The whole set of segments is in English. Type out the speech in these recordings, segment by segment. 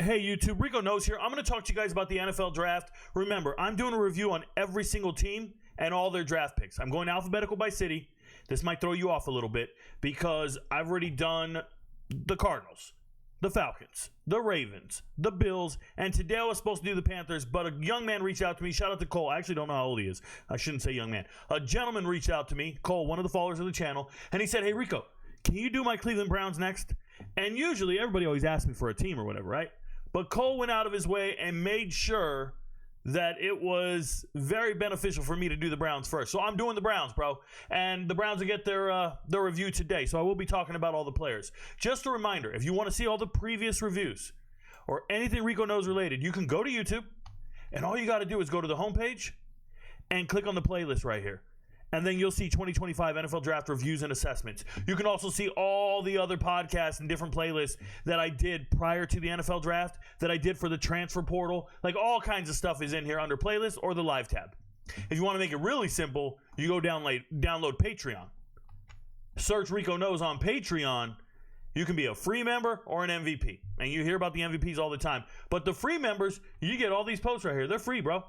Hey YouTube, RicoKnows here. I'm going to talk to you guys about the NFL draft. Remember, I'm doing a review on every single team and all their draft picks. I'm going alphabetical by city. This might throw you off a little bit because I've already done the Cardinals, the Falcons, the Ravens, the Bills, and today I was supposed to do the Panthers, but a young man reached out to me. Shout out to Cole. I actually don't know how old he is. I shouldn't say young man. A gentleman reached out to me, Cole, one of the followers of the channel, and he said, hey, Rico, can you do my Cleveland Browns next? And usually everybody always asks me for a team or whatever, right? But Cole went out of his way and made sure that it was very beneficial for me to do the Browns first. So I'm doing the Browns, bro. And the Browns will get their review today. So I will be talking about all the players. Just a reminder, if you want to see all the previous reviews or anything RicoKnows related, you can go to YouTube. And all you got to do is go to the homepage and click on the playlist right here. And then you'll see 2025 NFL Draft reviews and assessments. You can also see all the other podcasts and different playlists that I did prior to the NFL Draft, that I did for the transfer portal. Like all kinds of stuff is in here under playlist or the live tab. If you want to make it really simple, you go download Patreon. Search RicoKnows on Patreon. You can be a free member or an MVP. And you hear about the MVPs all the time. But the free members, you get all these posts right here. They're free, bro.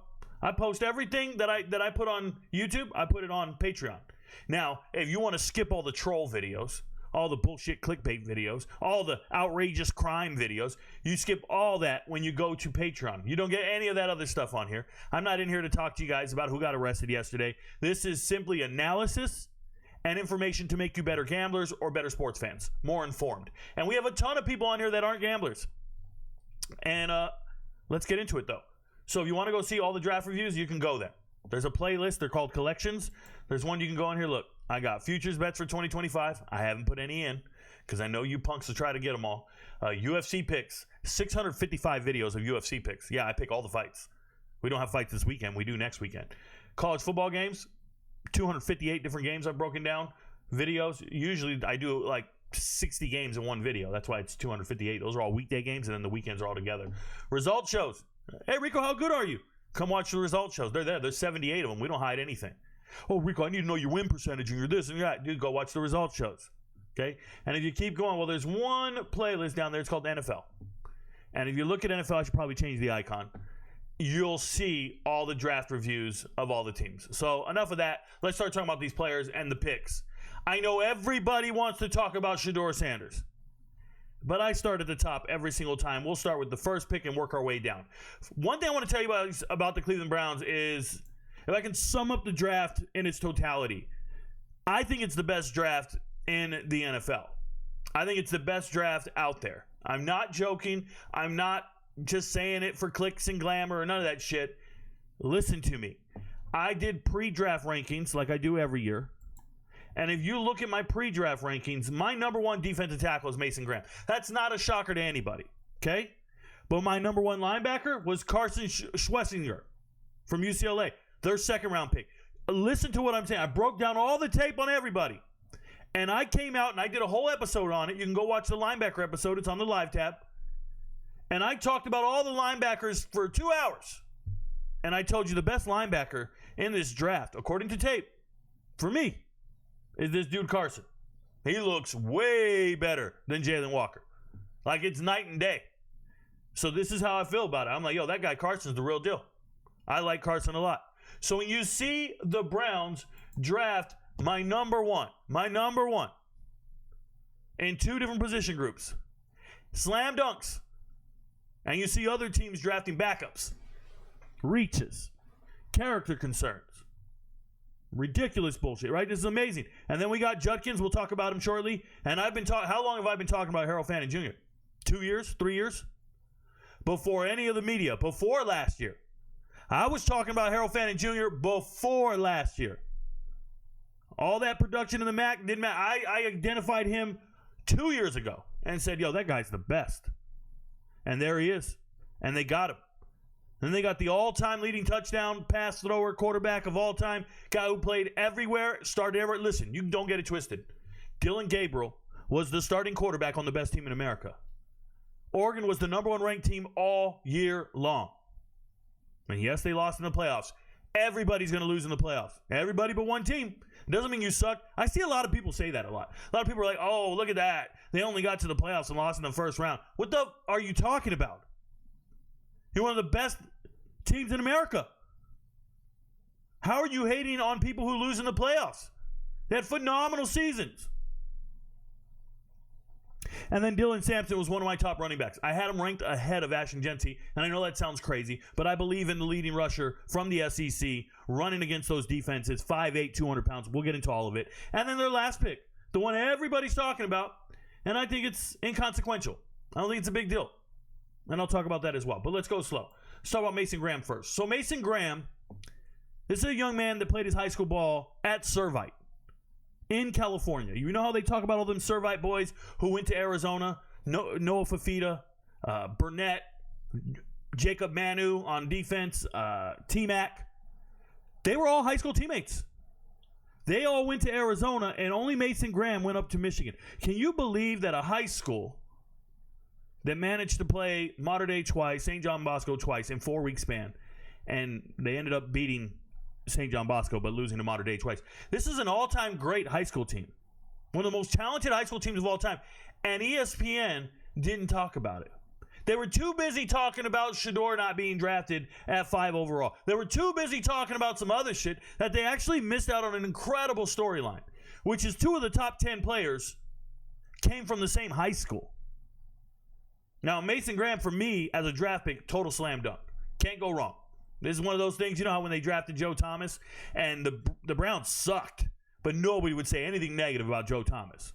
I post everything that I put on YouTube, I put it on Patreon. Now, if you want to skip all the troll videos, all the bullshit clickbait videos, all the outrageous crime videos, you skip all that when you go to Patreon. You don't get any of that other stuff on here. I'm not in here to talk to you guys about who got arrested yesterday. This is simply analysis and information to make you better gamblers or better sports fans, more informed. And we have a ton of people on here that aren't gamblers. And let's get into it, though. So if you want to go see all the draft reviews, you can go there. There's a playlist. They're called collections. There's one you can go on here. Look, I got futures bets for 2025. I haven't put any in because I know you punks will try to get them all. UFC picks, 655 videos of UFC picks. Yeah, I pick all the fights. We don't have fights this weekend. We do next weekend. College football games, 258 different games I've broken down. Videos, usually I do like 60 games in one video. That's why it's 258. Those are all weekday games, and then the weekends are all together. Result shows. Hey, Rico, how good are you? Come watch the result shows. They're there. There's 78 of them. We don't hide anything. Oh, Rico, I need to know your win percentage and your this and that. Dude, go watch the result shows. Okay? And if you keep going, well, there's one playlist down there. It's called NFL. And if you look at NFL, I should probably change the icon. You'll see all the draft reviews of all the teams. So enough of that. Let's start talking about these players and the picks. I know everybody wants to talk about Shador Sanders. But I start at the top every single time. We'll start with the first pick and work our way down. One thing I want to tell you about the Cleveland Browns is, if I can sum up the draft in its totality, I think it's the best draft in the NFL. I think it's the best draft out there. I'm not joking. I'm not just saying it for clicks and glamour or none of that shit. Listen to me. I did pre-draft rankings like I do every year. And if you look at my pre-draft rankings, my number one defensive tackle is Mason Graham. That's not a shocker to anybody, okay? But my number one linebacker was Carson Schwesinger from UCLA, their second-round pick. Listen to what I'm saying. I broke down all the tape on everybody. And I came out and I did a whole episode on it. You can go watch the linebacker episode. It's on the live tab. And I talked about all the linebackers for 2 hours. And I told you the best linebacker in this draft, according to tape, for me, is this dude Carson. He looks way better than Jalen Walker. Like it's night and day. So this is how I feel about it. I'm like, yo, that guy Carson's the real deal. I like Carson a lot. So when you see the Browns draft my number one in two different position groups, slam dunks, and you see other teams drafting backups, reaches, character concerns, ridiculous bullshit, right? This is amazing. And then we got Judkins. We'll talk about him shortly. And I've been talking. How long have I been talking about Harold Fannin Jr.? 2 years? 3 years? Before any of the media. Before last year. I was talking about Harold Fannin Jr. before last year. All that production in the MAC didn't matter. I identified him 2 years ago and said, yo, that guy's the best. And there he is. And they got him. Then they got the all-time leading touchdown pass thrower quarterback of all time, guy who played everywhere, started everywhere. Listen, you don't get it twisted. Dillon Gabriel was the starting quarterback on the best team in America. Oregon was the number one ranked team all year long. And yes, they lost in the playoffs. Everybody's going to lose in the playoffs. Everybody but one team. It doesn't mean you suck. I see a lot of people say that a lot. A lot of people are like, oh, look at that. They only got to the playoffs and lost in the first round. What the are you talking about? He's one of the best teams in America. How are you hating on people who lose in the playoffs? They had phenomenal seasons. And then Dillon Sampson was one of my top running backs. I had him ranked ahead of Ashton Genty, and I know that sounds crazy, but I believe in the leading rusher from the SEC running against those defenses, 5'8", 200 pounds. We'll get into all of it. And then their last pick, the one everybody's talking about, and I think it's inconsequential. I don't think it's a big deal. And I'll talk about that as well. But let's go slow. Let's talk about Mason Graham first. So Mason Graham, this is a young man that played his high school ball at Servite in California. You know how they talk about all them Servite boys who went to Arizona? Noah Fafita, Burnett, Jacob Manu on defense, T-Mac. They were all high school teammates. They all went to Arizona, and only Mason Graham went up to Michigan. Can you believe that a high school that managed to play Mater Dei twice, St. John Bosco twice in 4-week span, and they ended up beating St. John Bosco but losing to Mater Dei twice. This is an all-time great high school team. One of the most talented high school teams of all time. And ESPN didn't talk about it. They were too busy talking about Shedeur not being drafted at 5 overall. They were too busy talking about some other shit that they actually missed out on an incredible storyline, which is 2 of the top 10 players came from the same high school. Now, Mason Graham, for me, as a draft pick, total slam dunk. Can't go wrong. This is one of those things, you know how when they drafted Joe Thomas and the Browns sucked, but nobody would say anything negative about Joe Thomas.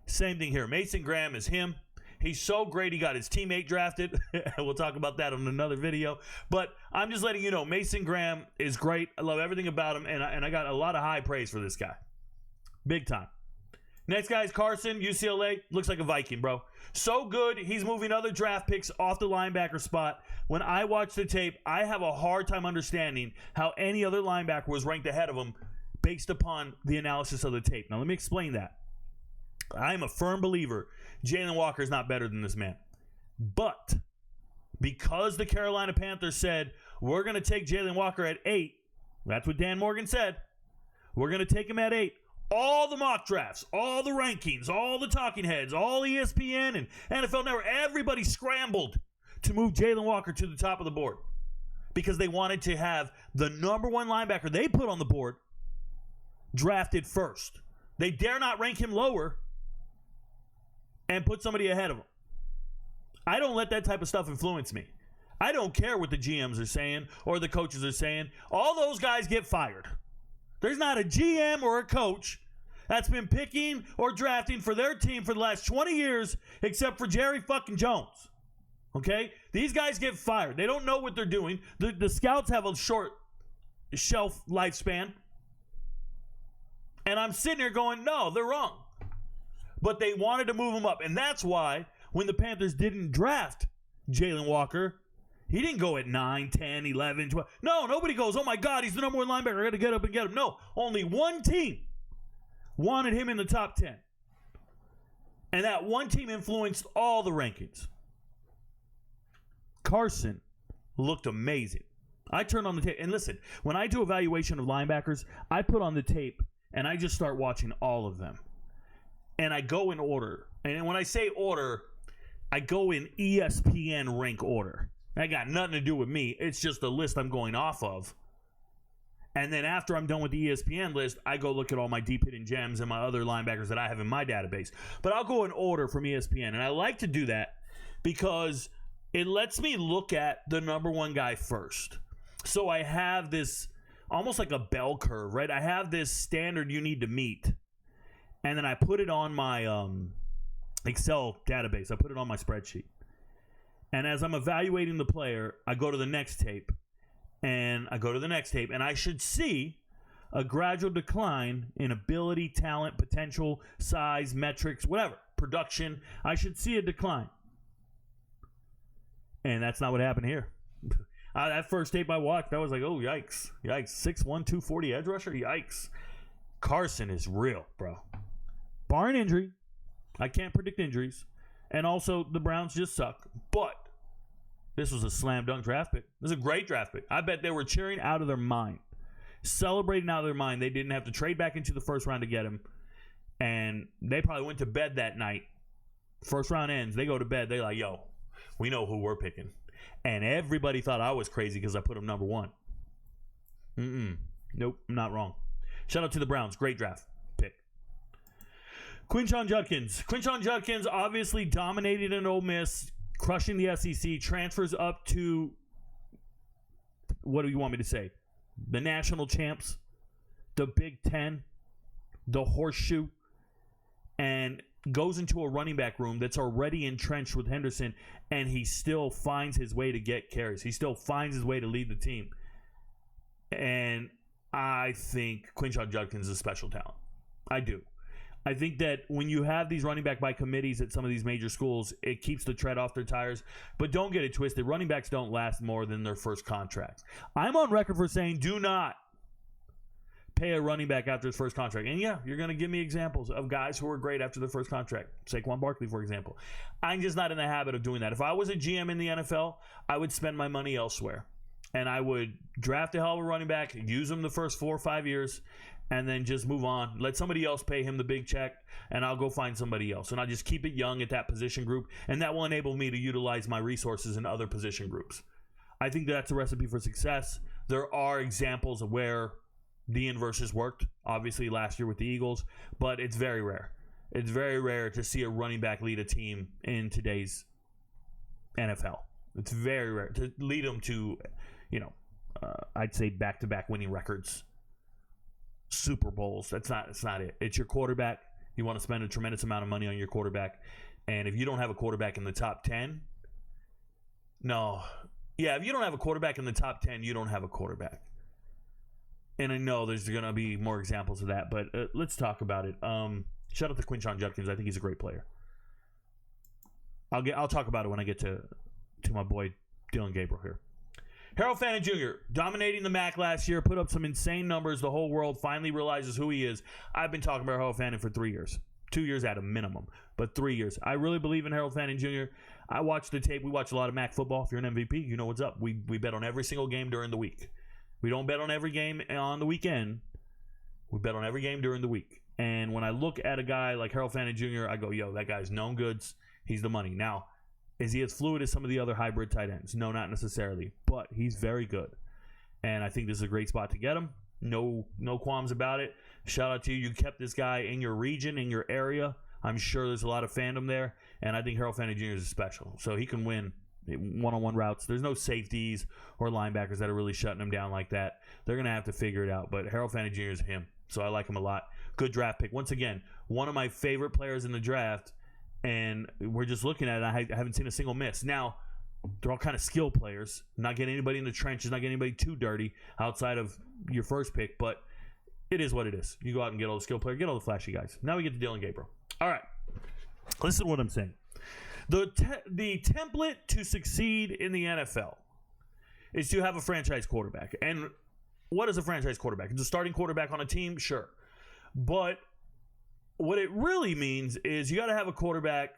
Same thing here. Mason Graham is him. He's so great he got his teammate drafted. We'll talk about that on another video. But I'm just letting you know, Mason Graham is great. I love everything about him, and I got a lot of high praise for this guy. Big time. Next guy is Carson, UCLA. Looks like a Viking, bro. So good, he's moving other draft picks off the linebacker spot. When I watch the tape, I have a hard time understanding how any other linebacker was ranked ahead of him based upon the analysis of the tape. Now, let me explain that. I am a firm believer Jalen Walker is not better than this man. But because the Carolina Panthers said, we're going to take Jalen Walker at 8, that's what Dan Morgan said, we're going to take him at 8. All the mock drafts, all the rankings, all the talking heads, all ESPN and NFL Network, everybody scrambled to move Jalen Walker to the top of the board because they wanted to have the number 1 linebacker they put on the board drafted first. They dare not rank him lower and put somebody ahead of him. I don't let that type of stuff influence me. I don't care what the GMs are saying or the coaches are saying. All those guys get fired. There's not a GM or a coach that's been picking or drafting for their team for the last 20 years except for Jerry fucking Jones. Okay? These guys get fired. They don't know what they're doing. The scouts have a short shelf lifespan. And I'm sitting here going, no, they're wrong. But they wanted to move him up. And that's why when the Panthers didn't draft Jalen Walker, he didn't go at 9, 10, 11, 12. No, nobody goes, oh my God, he's the number 1 linebacker. I got to get up and get him. No, only one team wanted him in the top 10. And that one team influenced all the rankings. Carson looked amazing. I turned on the tape. And listen, when I do evaluation of linebackers, I put on the tape and I just start watching all of them. And I go in order. And when I say order, I go in ESPN rank order. That got nothing to do with me. It's just a list I'm going off of. And then after I'm done with the ESPN list, I go look at all my deep hidden gems and my other linebackers that I have in my database. But I'll go in order from ESPN. And I like to do that because it lets me look at the number 1 guy first. So I have this almost like a bell curve, right? I have this standard you need to meet. And then I put it on my Excel database. I put it on my spreadsheet. And as I'm evaluating the player, I go to the next tape. And I go to the next tape. And I should see a gradual decline in ability, talent, potential, size, metrics, whatever. Production. I should see a decline. And that's not what happened here. That first tape I watched, I was like, oh, yikes. Yikes. 6'1", 240 edge rusher? Yikes. Carson is real, bro. Barring injury. I can't predict injuries. And also, the Browns just suck. But this was a slam dunk draft pick. This is a great draft pick. I bet they were cheering out of their mind. Celebrating out of their mind. They didn't have to trade back into the first round to get him. And they probably went to bed that night. First round ends. They go to bed. They're like, yo, we know who we're picking. And everybody thought I was crazy because I put him number 1. Nope, I'm not wrong. Shout out to the Browns. Great draft pick. Quinshon Judkins. Quinshon Judkins obviously dominated in Ole Miss, crushing the SEC, transfers up to, what do you want me to say? The national champs, the Big Ten, the horseshoe, and goes into a running back room that's already entrenched with Henderson, and he still finds his way to get carries. He still finds his way to lead the team. And I think Quinshon Judkins is a special talent. I do. I think that when you have these running back by committees at some of these major schools, it keeps the tread off their tires. But don't get it twisted. Running backs don't last more than their first contract. I'm on record for saying do not pay a running back after his first contract. And yeah, you're going to give me examples of guys who were great after their first contract. Saquon Barkley, for example. I'm just not in the habit of doing that. If I was a GM in the NFL, I would spend my money elsewhere. And I would draft a hell of a running back, use him the first 4 or 5 years, and then just move on. Let somebody else pay him the big check, and I'll go find somebody else. And I'll just keep it young at that position group, and that will enable me to utilize my resources in other position groups. I think that's a recipe for success. There are examples of where the inverse has worked, obviously last year with the Eagles, but it's very rare. It's very rare to see a running back lead a team in today's NFL. It's very rare to lead them to, I'd say back-to-back winning records, Super Bowls. That's not it. It's your quarterback. You want to spend a tremendous amount of money on your quarterback, and if you don't have a quarterback in the top 10, if you don't have a quarterback in the top 10, you don't have a quarterback. And I know there's going to be more examples of that, but let's talk about it. Shout out to Quinshon Judkins. I think he's a great player. I'll talk about it when I get to my boy Dillon Gabriel here. Harold Fannin Jr., dominating the MAC last year, put up some insane numbers. The whole world finally realizes who he is. I've been talking about Harold Fannin for 3 years. 2 years at a minimum, but 3 years. I really believe in Harold Fannin Jr. I watch the tape. We watch a lot of MAC football. If you're an MVP, you know what's up. We bet on every single game during the week. We don't bet on every game on the weekend. We bet on every game during the week. And when I look at a guy like Harold Fannin Jr., I go, yo, that guy's known goods. He's the money. Now, is he as fluid as some of the other hybrid tight ends? No, not necessarily. But he's very good. And I think this is a great spot to get him. No qualms about it. Shout out to you. You kept this guy in your region, in your area. I'm sure there's a lot of fandom there. And I think Harold Fannin Jr. is special. So he can win one-on-one routes. There's no safeties or linebackers that are really shutting him down like that. They're going to have to figure it out. But Harold Fannin Jr. is him. So I like him a lot. Good draft pick. Once again, one of my favorite players in the draft. And we're just looking at it. I haven't seen a single miss. Now, they're all kind of skill players. Not getting anybody in the trenches, not getting anybody too dirty outside of your first pick. But it is what it is. You go out and get all the skill players, get all the flashy guys. Now we get to Dillon Gabriel. All right. Listen to what I'm saying. The template to succeed in the NFL is to have a franchise quarterback. And what is a franchise quarterback? It's a starting quarterback on a team? Sure. But what it really means is you got to have a quarterback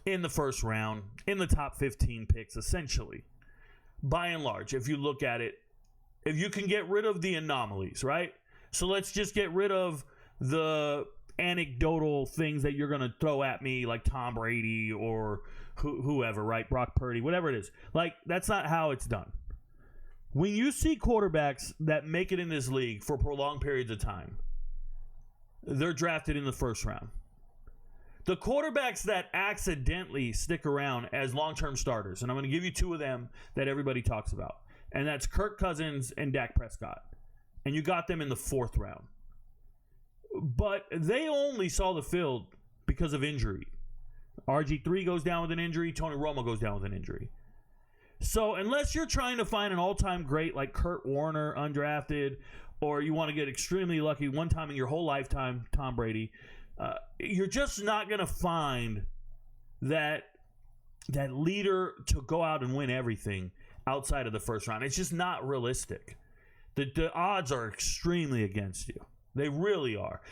in the first round, in the top 15 picks, essentially. By and large, if you look at it, if you can get rid of the anomalies, right? So let's just get rid of the anecdotal things that you're going to throw at me, like Tom Brady or whoever, right? Brock Purdy, whatever it is. Like, that's not how it's done. When you see quarterbacks that make it in this league for prolonged periods of time, they're drafted in the first round. The quarterbacks that accidentally stick around as long-term starters, and I'm going to give you two of them that everybody talks about, and that's Kirk Cousins and Dak Prescott. And you got them in the fourth round. But they only saw the field because of injury. RG3 goes down with an injury. Tony Romo goes down with an injury. So unless you're trying to find an all-time great like Kurt Warner, undrafted, or you want to get extremely lucky one time in your whole lifetime, Tom Brady, you're just not going to find that leader to go out and win everything outside of the first round. It's just not realistic. The odds are extremely against you. They really are.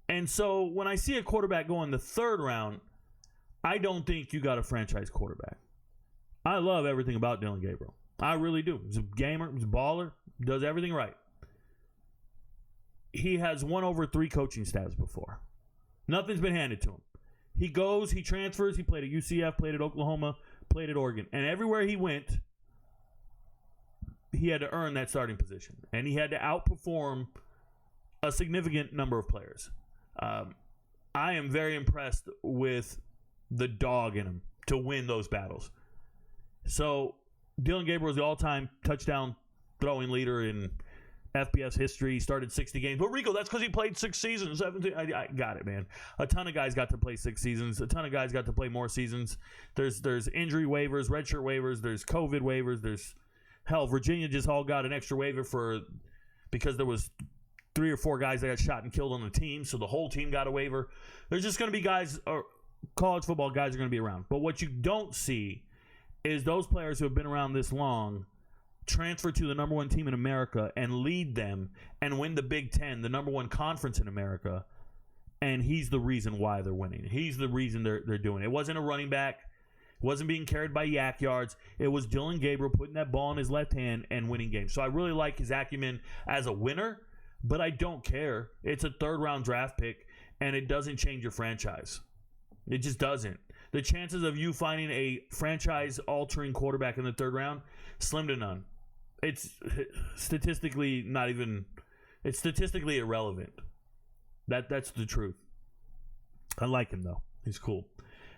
And so when I see a quarterback go in the third round, I don't think you got a franchise quarterback. I love everything about Dillon Gabriel. I really do. He's a gamer. He's a baller. Does everything right. He has won over 3 coaching staffs before. Nothing's been handed to him. He goes, he transfers. He played at UCF, played at Oklahoma, played at Oregon. And everywhere he went, he had to earn that starting position. And he had to outperform a significant number of players. I am very impressed with the dog in him to win those battles. So, Dillon Gabriel is the all-time touchdown throwing leader in FBS history. He started 60 games. But Rico, that's because he played 6 seasons. 17. I got it, man. A ton of guys got to play 6 seasons. A ton of guys got to play more seasons. There's injury waivers, redshirt waivers. There's COVID waivers. There's hell. Virginia just all got an extra waiver because there was 3 or 4 guys that got shot and killed on the team, so the whole team got a waiver. There's just going to be guys, or college football guys are going to be around. But what you don't see is those players who have been around this long transfer to the number 1 team in America and lead them and win the Big Ten, the number 1 conference in America, and he's the reason why they're winning. He's the reason they're doing it. It wasn't a running back. It wasn't being carried by yak yards. It was Dillon Gabriel putting that ball in his left hand and winning games. So I really like his acumen as a winner, but I don't care. It's a 3rd-round draft pick, and it doesn't change your franchise. It just doesn't. The chances of you finding a franchise-altering quarterback in the 3rd round, slim to none. It's statistically it's statistically irrelevant. That's the truth. I like him, though. He's cool.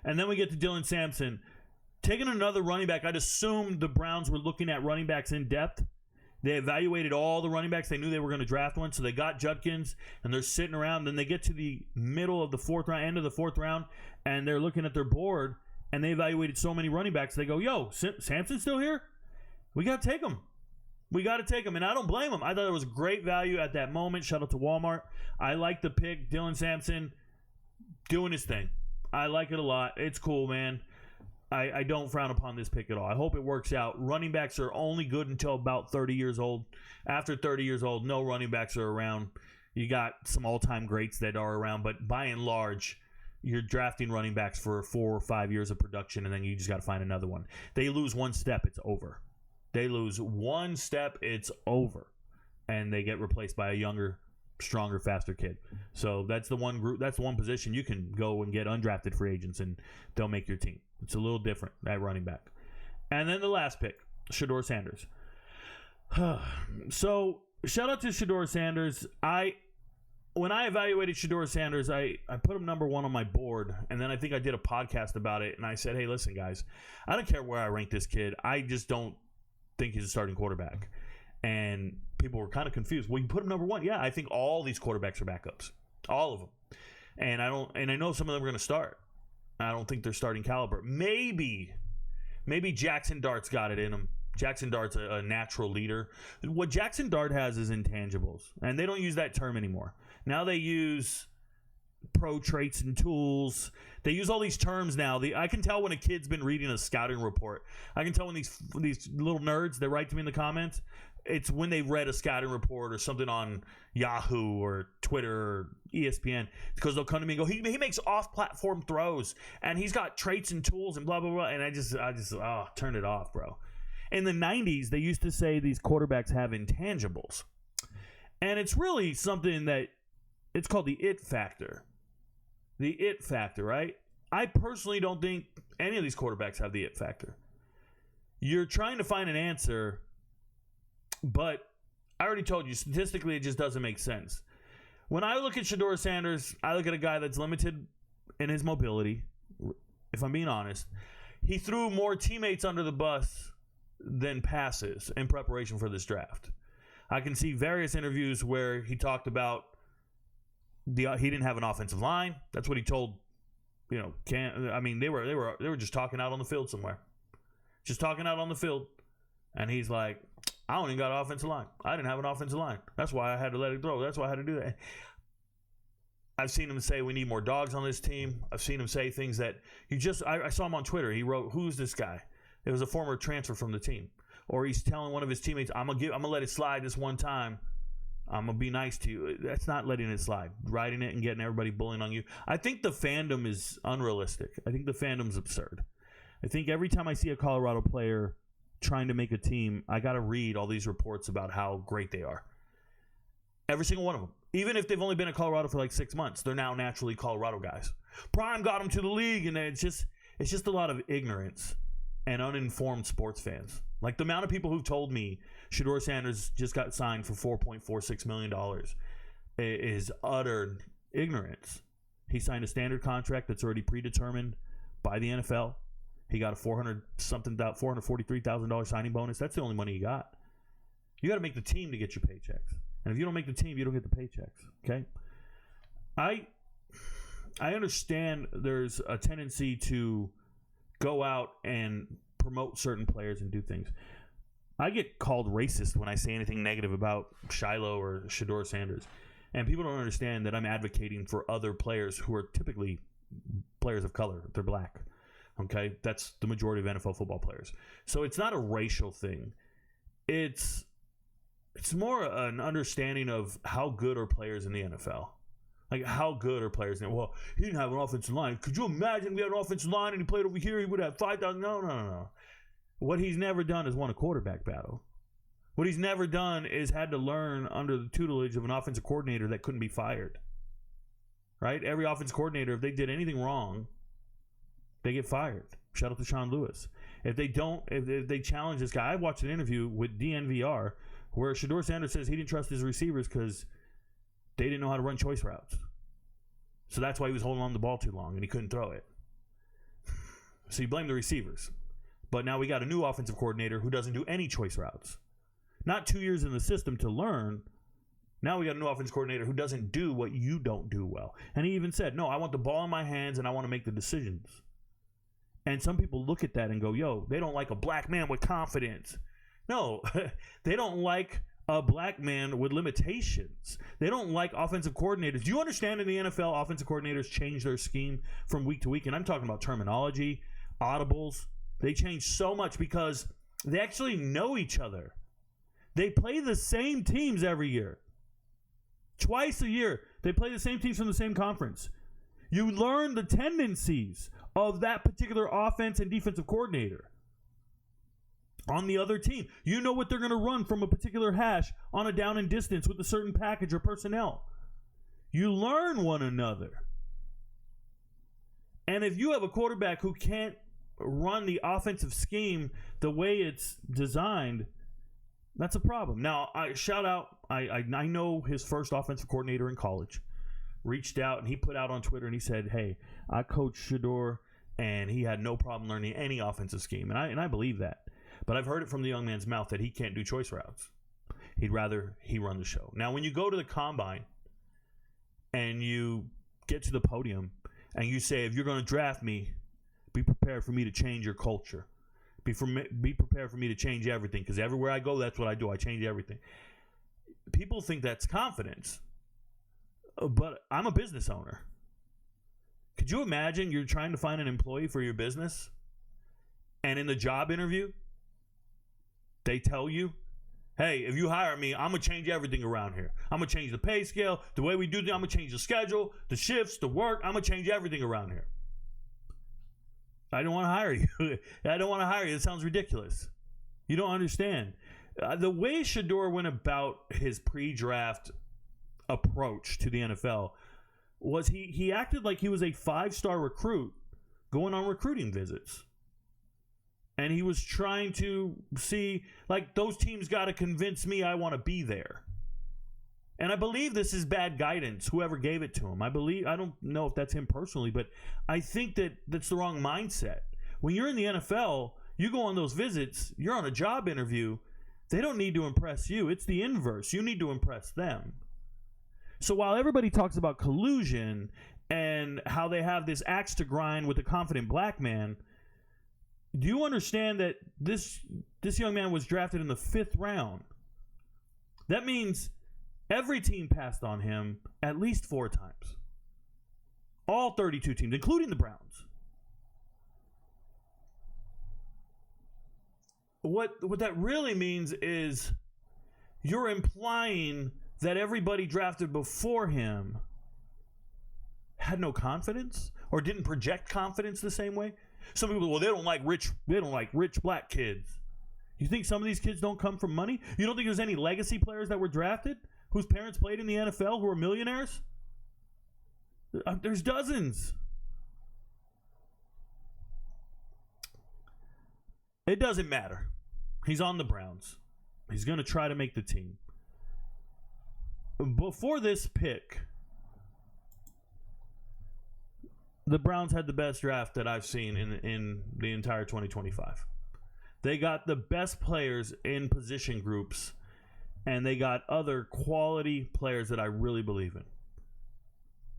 And then we get to Dylan Sampson. Taking another running back, I'd assume the Browns were looking at running backs in depth. They evaluated all the running backs. They knew they were going to draft one, so they got Judkins, and they're sitting around. Then they get to the middle of the 4th round, end of the 4th round, and they're looking at their board, and they evaluated so many running backs. They go, yo, Sampson's still here? We got to take him. We got to take him, and I don't blame him. I thought it was great value at that moment. Shout out to Walmart. I like the pick. Dylan Sampson doing his thing. I like it a lot. It's cool, man. I don't frown upon this pick at all. I hope it works out. Running backs are only good until about 30 years old. After 30 years old, no running backs are around. You got some all-time greats that are around, but by and large, you're drafting running backs for 4 or 5 years of production, and then you just got to find another one. They lose one step, it's over. They lose one step, it's over. And they get replaced by a younger, stronger, faster kid. So that's the one group, that's the one position you can go and get undrafted free agents, and they'll make your team. It's a little different at running back. And then the last pick, Shador Sanders. So, shout out to Shador Sanders. When I evaluated Shador Sanders, I put him number 1 on my board, and then I think I did a podcast about it, and I said, hey, listen, guys, I don't care where I rank this kid. I just don't think he's a starting quarterback. And people were kind of confused. Well, you put him number 1. Yeah, I think all these quarterbacks are backups. All of them. And I know some of them are going to start. I don't think they're starting caliber. Maybe Jackson Dart's got it in him. Jackson Dart's a natural leader. What Jackson Dart has is intangibles, and they don't use that term anymore. Now they use pro traits and tools. They use all these terms now. I can tell when a kid's been reading a scouting report. I can tell when these little nerds that write to me in the comments, it's when they read a scouting report or something on Yahoo or Twitter or ESPN, because they'll come to me and go, he makes off-platform throws, and he's got traits and tools and blah, blah, blah. And I just turn it off, bro. In the 90s, they used to say these quarterbacks have intangibles. And it's really something that it's called the it factor. The it factor, right? I personally don't think any of these quarterbacks have the it factor. You're trying to find an answer, but I already told you, statistically, it just doesn't make sense. When I look at Shador Sanders, I look at a guy that's limited in his mobility, if I'm being honest. He threw more teammates under the bus than passes in preparation for this draft. I can see various interviews where he talked about he didn't have an offensive line. That's what he told, they were just talking out on the field somewhere. Just talking out on the field. And he's like, I don't even got an offensive line. I didn't have an offensive line. That's why I had to let it throw. That's why I had to do that. I've seen him say we need more dogs on this team. I've seen him say things that I saw him on Twitter. He wrote, who's this guy? It was a former transfer from the team. Or he's telling one of his teammates, I'm gonna let it slide this one time. I'm gonna be nice to you. That's not letting it slide. Riding it and getting everybody bullying on you. I think the fandom is unrealistic. I think the fandom's absurd. I think every time I see a Colorado player trying to make a team, I got to read all these reports about how great they are. Every single one of them. Even if they've only been in Colorado for like 6 months, they're now naturally Colorado guys. Prime got them to the league, and it's just a lot of ignorance. and uninformed sports fans. Like the amount of people who've told me Shador Sanders just got signed for $4.46 million is utter ignorance. He signed a standard contract that's already predetermined by the NFL. He got a $443,000 signing bonus. That's the only money he got. You got to make the team to get your paychecks. And if you don't make the team, you don't get the paychecks. Okay? I understand there's a tendency to go out and promote certain players and do things. I get called racist when I say anything negative about Shiloh or Shador Sanders. And people don't understand that I'm advocating for other players who are typically players of color. They're black. Okay? That's the majority of NFL football players. So it's not a racial thing. It's more an understanding of how good are players in the NFL. Like, how good are players in it? Well, he didn't have an offensive line. Could you imagine if he had an offensive line and he played over here, he would have 5,000? No. What he's never done is won a quarterback battle. What he's never done is had to learn under the tutelage of an offensive coordinator that couldn't be fired. Right? Every offensive coordinator, if they did anything wrong, they get fired. Shout out to Sean Lewis. If they challenge this guy, I watched an interview with DNVR where Shador Sanders says he didn't trust his receivers because they didn't know how to run choice routes. So that's why he was holding on to the ball too long and he couldn't throw it. So you blame the receivers. But now we got a new offensive coordinator who doesn't do any choice routes. Not 2 years in the system to learn. Now we got a new offensive coordinator who doesn't do what you don't do well. And he even said, no, I want the ball in my hands and I want to make the decisions. And some people look at that and go, yo, they don't like a black man with confidence. No, they don't like a black man with limitations. They don't like offensive coordinators. Do you understand in the NFL, offensive coordinators change their scheme from week to week? And I'm talking about terminology, audibles. They change so much because they actually know each other. They play the same teams every year. Twice a year, they play the same teams from the same conference. You learn the tendencies of that particular offense and defensive coordinator on the other team. You know what they're going to run from a particular hash on a down and distance with a certain package or personnel. You learn one another. And if you have a quarterback who can't run the offensive scheme the way it's designed, that's a problem. Now, I know his first offensive coordinator in college reached out and he put out on Twitter and he said, hey, I coached Shedeur and he had no problem learning any offensive scheme. And I believe that. But I've heard it from the young man's mouth that he can't do choice routes. He'd rather he run the show. Now, when you go to the combine and you get to the podium and you say, if you're going to draft me, be prepared for me to change your culture. Be prepared for me to change everything, because everywhere I go, that's what I do. I change everything. People think that's confidence, but I'm a business owner. Could you imagine you're trying to find an employee for your business, and in the job interview, they tell you, hey, if you hire me, I'm going to change everything around here. I'm going to change the pay scale, the way we do things. I'm going to change the schedule, the shifts, the work. I'm going to change everything around here. I don't want to hire you. I don't want to hire you. It sounds ridiculous. You don't understand. The way Shedeur went about his pre-draft approach to the NFL was he acted like he was a 5-star recruit going on recruiting visits. And he was trying to see, like, those teams got to convince me I want to be there. And I believe this is bad guidance, whoever gave it to him. I don't know if that's him personally, but I think that's the wrong mindset. When you're in the NFL, you go on those visits, you're on a job interview, they don't need to impress you. It's the inverse. You need to impress them. So while everybody talks about collusion and how they have this axe to grind with a confident black man, do you understand that this young man was drafted in the 5th round? That means every team passed on him at least 4 times. All 32 teams, including the Browns. What that really means is you're implying that everybody drafted before him had no confidence or didn't project confidence the same way. Some people, well, they don't like rich black kids. You think some of these kids don't come from money? You don't think there's any legacy players that were drafted whose parents played in the NFL who are millionaires? There's dozens. It doesn't matter. He's on the Browns. He's going to try to make the team. Before this pick, the Browns had the best draft that I've seen in the entire 2025. They got the best players in position groups, and they got other quality players that I really believe in.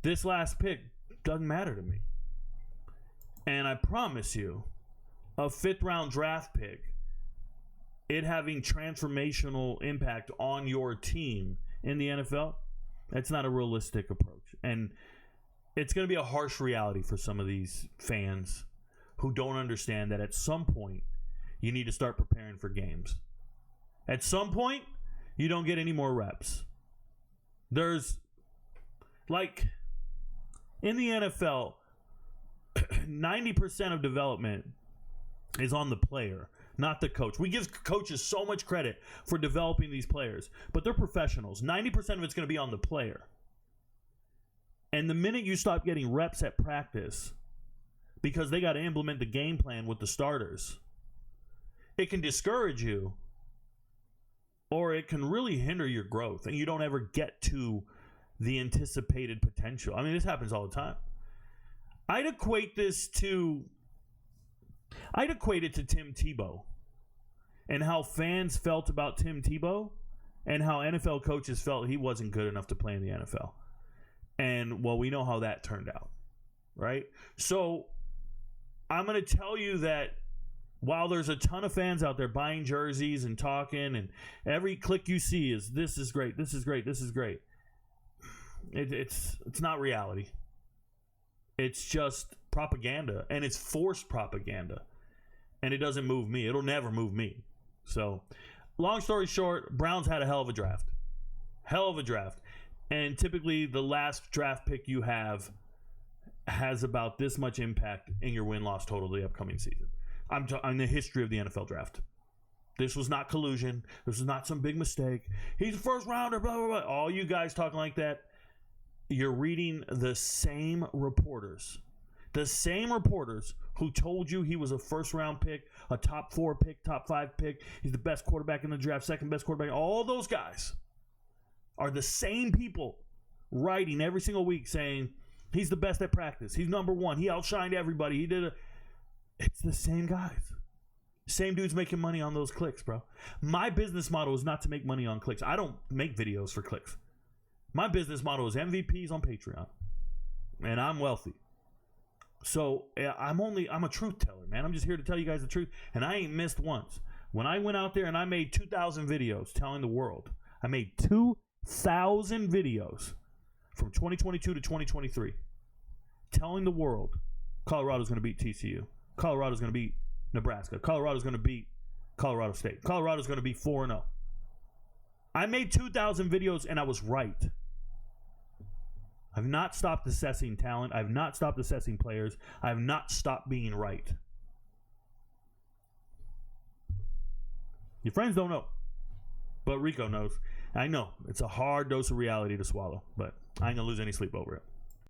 This last pick doesn't matter to me. And I promise you, a 5th-round draft pick, it having transformational impact on your team in the NFL, that's not a realistic approach. And it's going to be a harsh reality for some of these fans who don't understand that at some point, you need to start preparing for games. At some point, you don't get any more reps. There's, like, in the NFL, 90% of development is on the player, not the coach. We give coaches so much credit for developing these players, but they're professionals. 90% of it's going to be on the player. And the minute you stop getting reps at practice because they got to implement the game plan with the starters, it can discourage you, or it can really hinder your growth, and you don't ever get to the anticipated potential. I mean, this happens all the time. I'd equate it to Tim Tebow and how fans felt about Tim Tebow and how NFL coaches felt he wasn't good enough to play in the NFL. And, well, we know how that turned out, right? So I'm going to tell you that while there's a ton of fans out there buying jerseys and talking, and every click you see is, this is great, this is great, this is great. It's not reality. It's just propaganda, and it's forced propaganda, and it doesn't move me. It'll never move me. So, long story short, Browns had a hell of a draft. Hell of a draft. And typically, the last draft pick you have has about this much impact in your win-loss total the upcoming season. I'm the history of the NFL draft. This was not collusion. This was not some big mistake. He's a first rounder, blah, blah, blah. All you guys talking like that, you're reading the same reporters. The same reporters who told you he was a first-round pick, a top 4 pick, top 5 pick. He's the best quarterback in the draft, second best quarterback. All those guys are the same people writing every single week saying he's the best at practice. He's number 1. He outshined everybody. It's the same guys. Same dudes making money on those clicks, bro. My business model is not to make money on clicks. I don't make videos for clicks. My business model is MVPs on Patreon. And I'm wealthy. So I'm a truth teller, man. I'm just here to tell you guys the truth. And I ain't missed once. When I went out there and I made 2,000 videos telling the world, I made 2,000 videos from 2022 to 2023 telling the world Colorado's going to beat TCU. Colorado's going to beat Nebraska. Colorado's going to beat Colorado State. Colorado's going to be 4-0. I made 2,000 videos and I was right. I've not stopped assessing talent. I've not stopped assessing players. I've not stopped being right. Your friends don't know, but Rico knows. I know it's a hard dose of reality to swallow, but I ain't going to lose any sleep over it.